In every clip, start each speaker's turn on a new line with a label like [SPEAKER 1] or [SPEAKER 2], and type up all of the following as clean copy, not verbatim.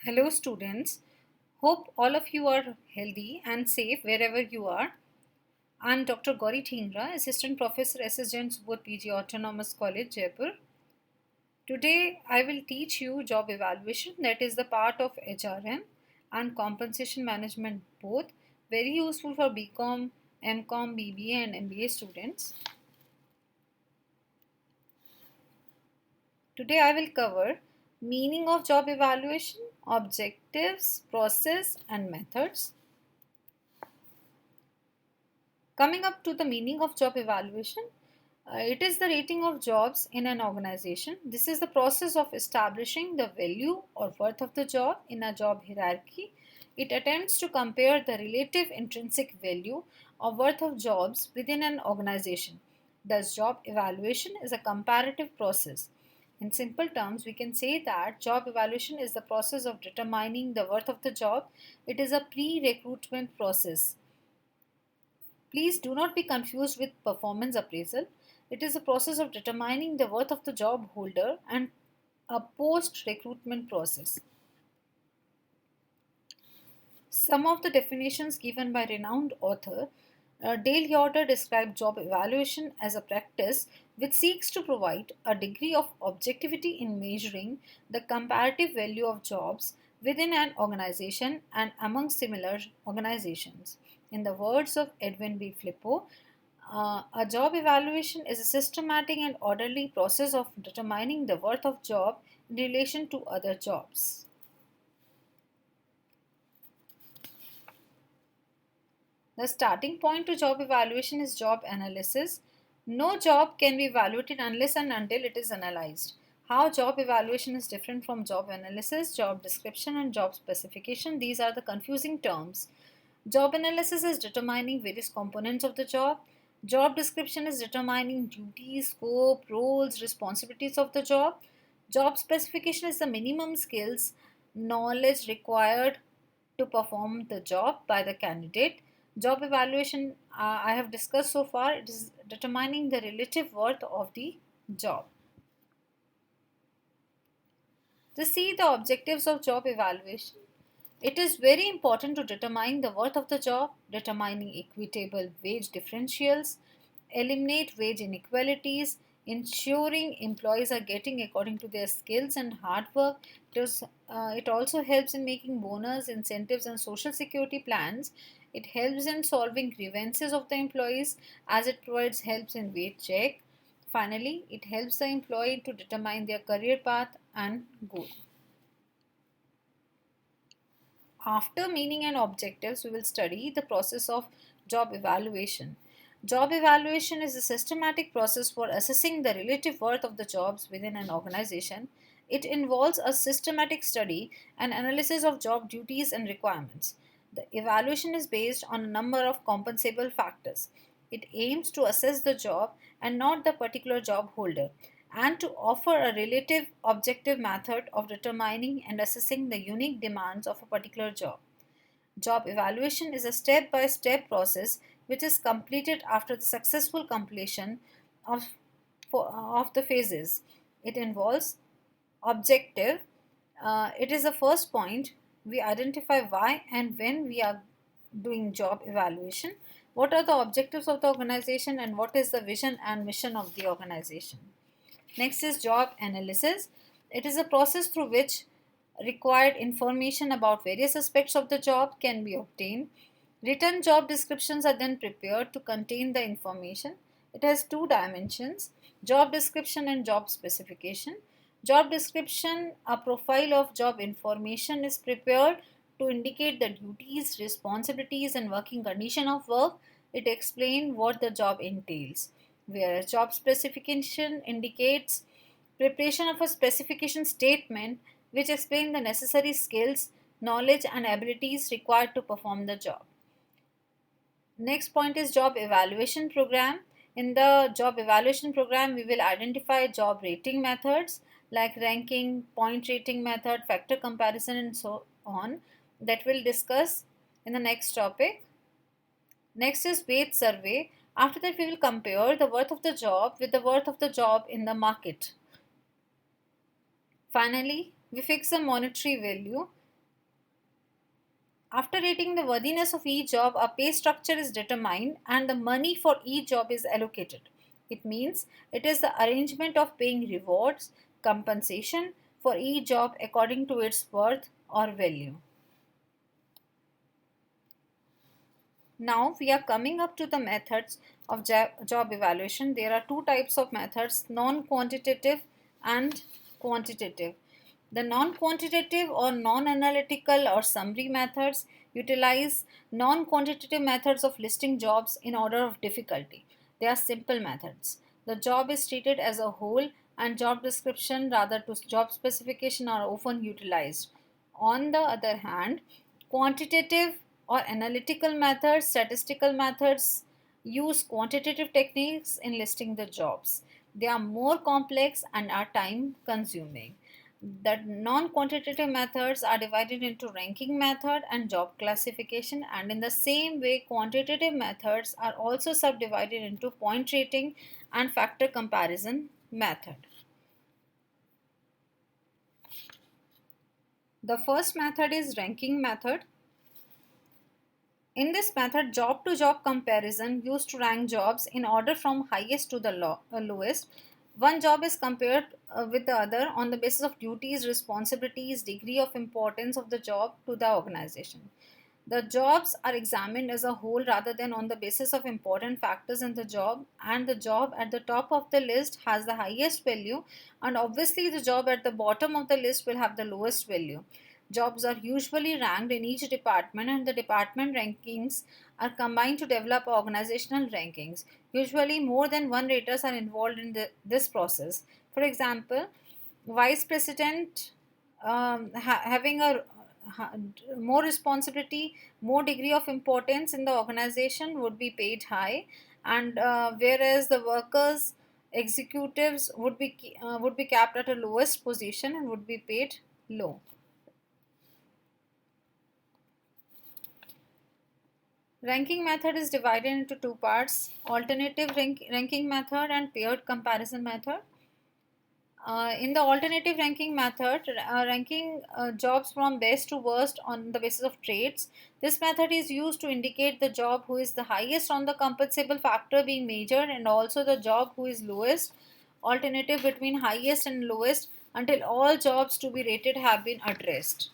[SPEAKER 1] Hello, students. Hope all of you are healthy and safe wherever you are. I'm Dr. Gauri Dhingra, Assistant Professor, SSGN Subodh PG Autonomous College, Jaipur. Today, I will teach you job evaluation, that is the part of HRM and compensation management both. Very useful for BCom, MCom, BBA, and MBA students. Today, I will cover meaning of job evaluation, objectives, process, and methods. Coming up to the meaning of job evaluation, it is the rating of jobs in an organization. This is the process of establishing the value or worth of the job in a job hierarchy. It attempts to compare the relative intrinsic value or worth of jobs within an organization. Thus, job evaluation is a comparative process. In simple terms, we can say that job evaluation is the process of determining the worth of the job. It is a pre recruitment process. Please do not be confused with performance appraisal. It is a process of determining the worth of the job holder and a post recruitment process. Some of the definitions given by renowned author Dale Yoder described job evaluation as a practice which seeks to provide a degree of objectivity in measuring the comparative value of jobs within an organization and among similar organizations. In the words of Edwin B. Flippo, a job evaluation is a systematic and orderly process of determining the worth of job in relation to other jobs. The starting point to job evaluation is job analysis. No job can be evaluated unless and until it is analyzed. How job evaluation is different from job analysis, job description, and job specification, these are the confusing terms. Job analysis is determining various components of the job. Job description is determining duties, scope, roles, responsibilities of the job. Job specification is the minimum skills, knowledge required to perform the job by the candidate. Job evaluation I have discussed so far, it is determining the relative worth of the job. To see the objectives of job evaluation, it is very important to determine the worth of the job, determining equitable wage differentials, eliminate wage inequalities, ensuring employees are getting according to their skills and hard work. It also helps in making bonus, incentives, and social security plans. It helps in solving grievances of the employees as it provides helps in wage check. Finally, it helps the employee to determine their career path and goal. After meaning and objectives, we will study the process of job evaluation. Job evaluation is a systematic process for assessing the relative worth of the jobs within an organization. It involves a systematic study and analysis of job duties and requirements. The evaluation is based on a number of compensable factors. It aims to assess the job and not the particular job holder, and to offer a relative objective method of determining and assessing the unique demands of a particular job. Job evaluation is a step by step process which is completed after the successful completion of, of the phases. It involves objective. It is the first point. We identify why and when we are doing job evaluation. What are the objectives of the organization and what is the vision and mission of the organization? Next is job analysis. It is a process through which required information about various aspects of the job can be obtained. Written job descriptions are then prepared to contain the information. It has two dimensions: job description and job specification. Job description, a profile of job information, is prepared to indicate the duties, responsibilities, and working condition of work. It explains what the job entails. Whereas job specification indicates preparation of a specification statement which explain the necessary skills, knowledge, and abilities required to perform the job. Next point is job evaluation program. In the job evaluation program, we will identify job rating methods like ranking, point rating method, factor comparison, and so on, that we'll discuss in the next topic. Next is wage survey. After that, we will compare the worth of the job with the worth of the job in the market. Finally, we fix a monetary value. After rating the worthiness of each job, a pay structure is determined and the money for each job is allocated. It means it is the arrangement of paying rewards, compensation for each job according to its worth or value. Now we are coming up to the methods of job evaluation. There are two types of methods, non-quantitative and quantitative. The non-quantitative or non-analytical or summary methods utilize non-quantitative methods of listing jobs in order of difficulty. They are simple methods. The job is treated as a whole and job description rather to job specification are often utilized. On the other hand, quantitative or analytical methods, statistical methods use quantitative techniques in listing the jobs. They are more complex and are time consuming. The non-quantitative methods are divided into ranking method and job classification, and in the same way quantitative methods are also subdivided into point rating and factor comparison method. The first method is ranking method. In this method, job to job comparison used to rank jobs in order from highest to the lowest. One job is compared with the other on the basis of duties, responsibilities, degree of importance of the job to the organization. The jobs are examined as a whole rather than on the basis of important factors in the job, and the job at the top of the list has the highest value, and obviously the job at the bottom of the list will have the lowest value. Jobs are usually ranked in each department, and the department rankings are combined to develop organizational rankings. Usually, more than one raters are involved in this process. For example, vice president having a more responsibility, more degree of importance in the organization would be paid high, and whereas the workers, executives would be capped at a lowest position and would be paid low. Ranking method is divided into two parts, alternative ranking method and paired comparison method. In the alternative ranking method, ranking jobs from best to worst on the basis of traits. This method is used to indicate the job who is the highest on the compensable factor being measured and also the job who is lowest, alternative between highest and lowest until all jobs to be rated have been addressed.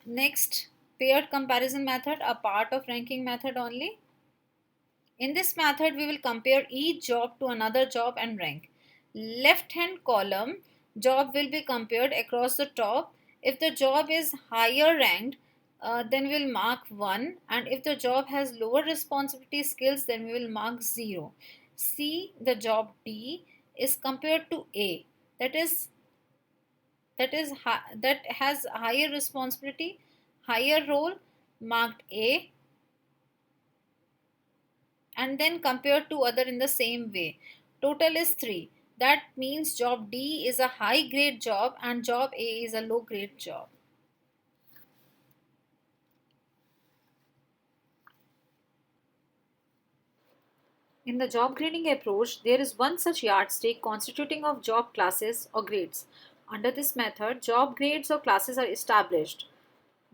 [SPEAKER 1] Next, paired comparison method, a part of ranking method only. In this method, we will compare each job to another job and rank. Left hand column, job will be compared across the top. If the job is higher ranked, then we will mark 1, and if the job has lower responsibility skills, then we will mark 0. See, the job D is compared to A, that is that has higher responsibility, higher role, marked A, and then compared to other in the same way. Total is 3. That means job D is a high grade job and job A is a low grade job. In the job grading approach, there is one such yardstick constituting of job classes or grades. Under this method, job grades or classes are established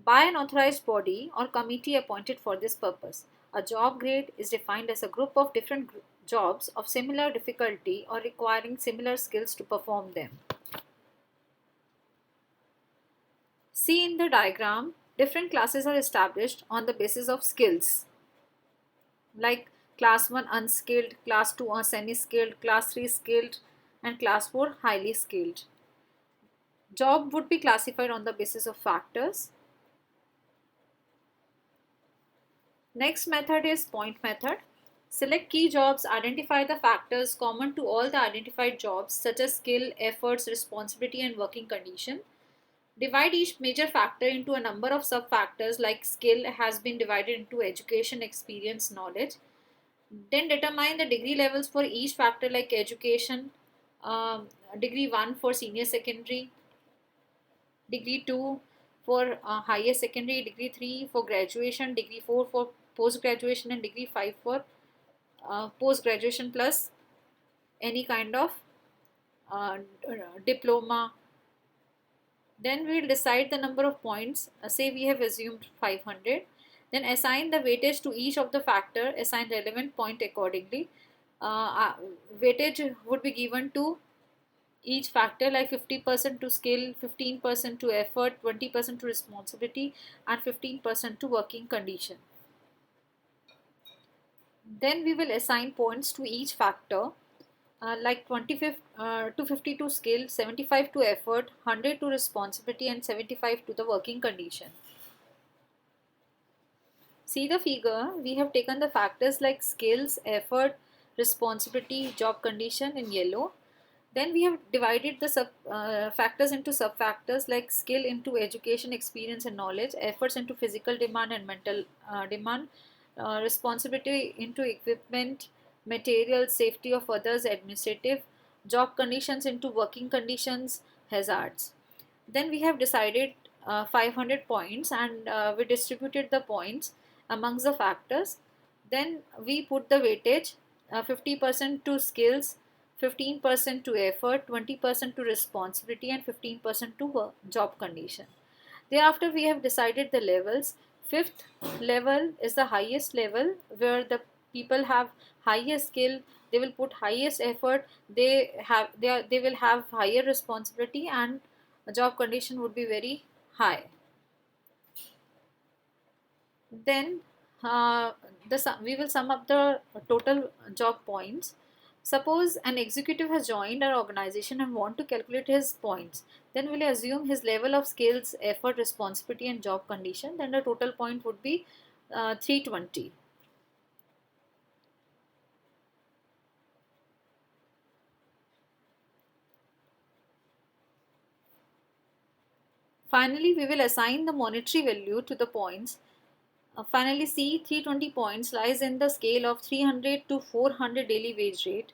[SPEAKER 1] by an authorized body or committee appointed for this purpose. A job grade is defined as a group of different jobs of similar difficulty or requiring similar skills to perform them. See in the diagram, different classes are established on the basis of skills, like class 1 unskilled, class 2 semi-skilled, class 3 skilled, and class 4 highly skilled. Job would be classified on the basis of factors. Next method is point method. Select key jobs, identify the factors common to all the identified jobs such as skill, efforts, responsibility and working condition. Divide each major factor into a number of sub-factors like skill has been divided into education, experience, knowledge. Then determine the degree levels for each factor like education, degree 1 for senior secondary, degree 2 for higher secondary, degree 3 for graduation, degree 4 for post graduation and degree 5 for post graduation plus any kind of diploma Then we will decide the number of points. Say we have assumed 500. Then assign the weightage to each of the factor, assign relevant point accordingly. Uh, uh, Weightage would be given to each factor, like 50% to skill, 15% to effort, 20% to responsibility, and 15% to working condition. Then we will assign points to each factor, like 25 to 50 to skill, 75 to effort, 100 to responsibility, and 75 to the working condition. See the figure, we have taken the factors like skills, effort, responsibility, job condition in yellow. Then we have divided the factors into sub factors like skill into education, experience, and knowledge, efforts into physical demand and mental demand, responsibility into equipment, material, safety of others, administrative, job conditions into working conditions, hazards. Then we have decided 500 points, and we distributed the points amongst the factors. Then we put the weightage, 50% to skills, 15% to effort, 20% to responsibility, and 15% to job condition. Thereafter, we have decided the levels. Fifth level is the highest level, where the people have highest skill, they will put highest effort, they will have higher responsibility, and job condition would be very high. Then we will sum up the total job points. Suppose an executive has joined our organization and want to calculate his points. Then we'll assume his level of skills, effort, responsibility, and job condition. Then the total point would be 320. Finally, we will assign the monetary value to the points. Finally, see 320 points lies in the scale of 300 to 400 daily wage rate.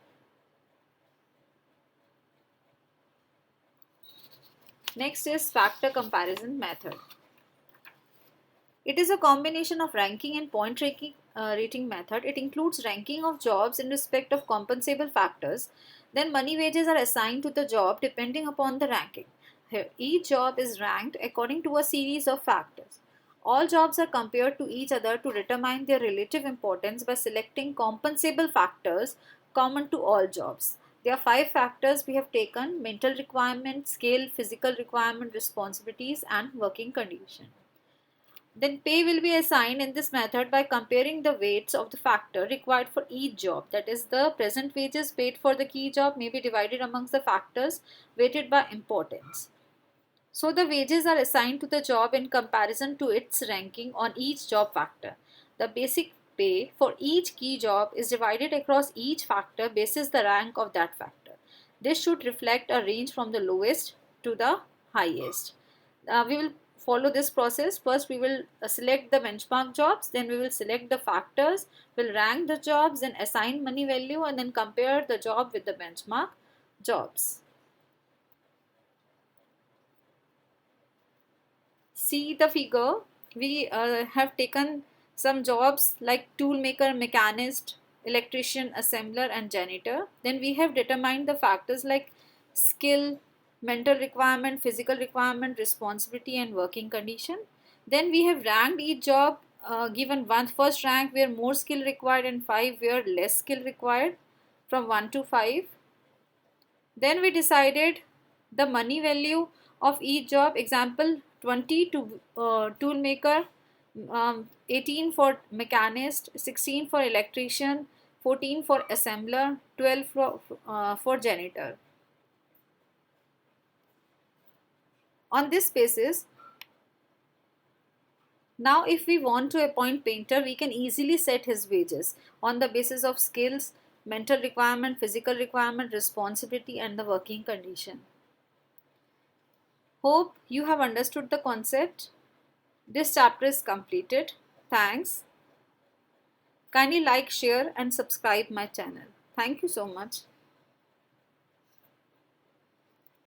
[SPEAKER 1] Next is factor comparison method. It is a combination of ranking and point rating method. It includes ranking of jobs in respect of compensable factors. Then money wages are assigned to the job depending upon the ranking. Here, each job is ranked according to a series of factors. All jobs are compared to each other to determine their relative importance by selecting compensable factors common to all jobs. There are 5 factors we have taken: mental requirement, skill, physical requirement, responsibilities, and working condition. Then pay will be assigned in this method by comparing the weights of the factor required for each job. That is, the present wages paid for the key job may be divided amongst the factors weighted by importance. So the wages are assigned to the job in comparison to its ranking on each job factor. The basic pay for each key job is divided across each factor basis the rank of that factor. This should reflect a range from the lowest to the highest. We will follow this process. First, we will select the benchmark jobs, then we will select the factors, we'll rank the jobs, then assign money value, and then compare the job with the benchmark jobs. See the figure, we have taken some jobs like tool maker, mechanist, electrician, assembler, and janitor. Then we have determined the factors like skill, mental requirement, physical requirement, responsibility, and working condition. Then we have ranked each job, given one first rank where more skill required and 5 where less skill required, from 1 to 5. Then we decided the money value of each job. Example, 20 to tool maker, 18 for mechanist, 16 for electrician, 14 for assembler, 12 for janitor. On this basis, now if we want to appoint painter, we can easily set his wages on the basis of skills, mental requirement, physical requirement, responsibility, and the working condition. Hope you have understood the concept. This chapter is completed. Thanks. Kindly like, share, and subscribe my channel. Thank you so much.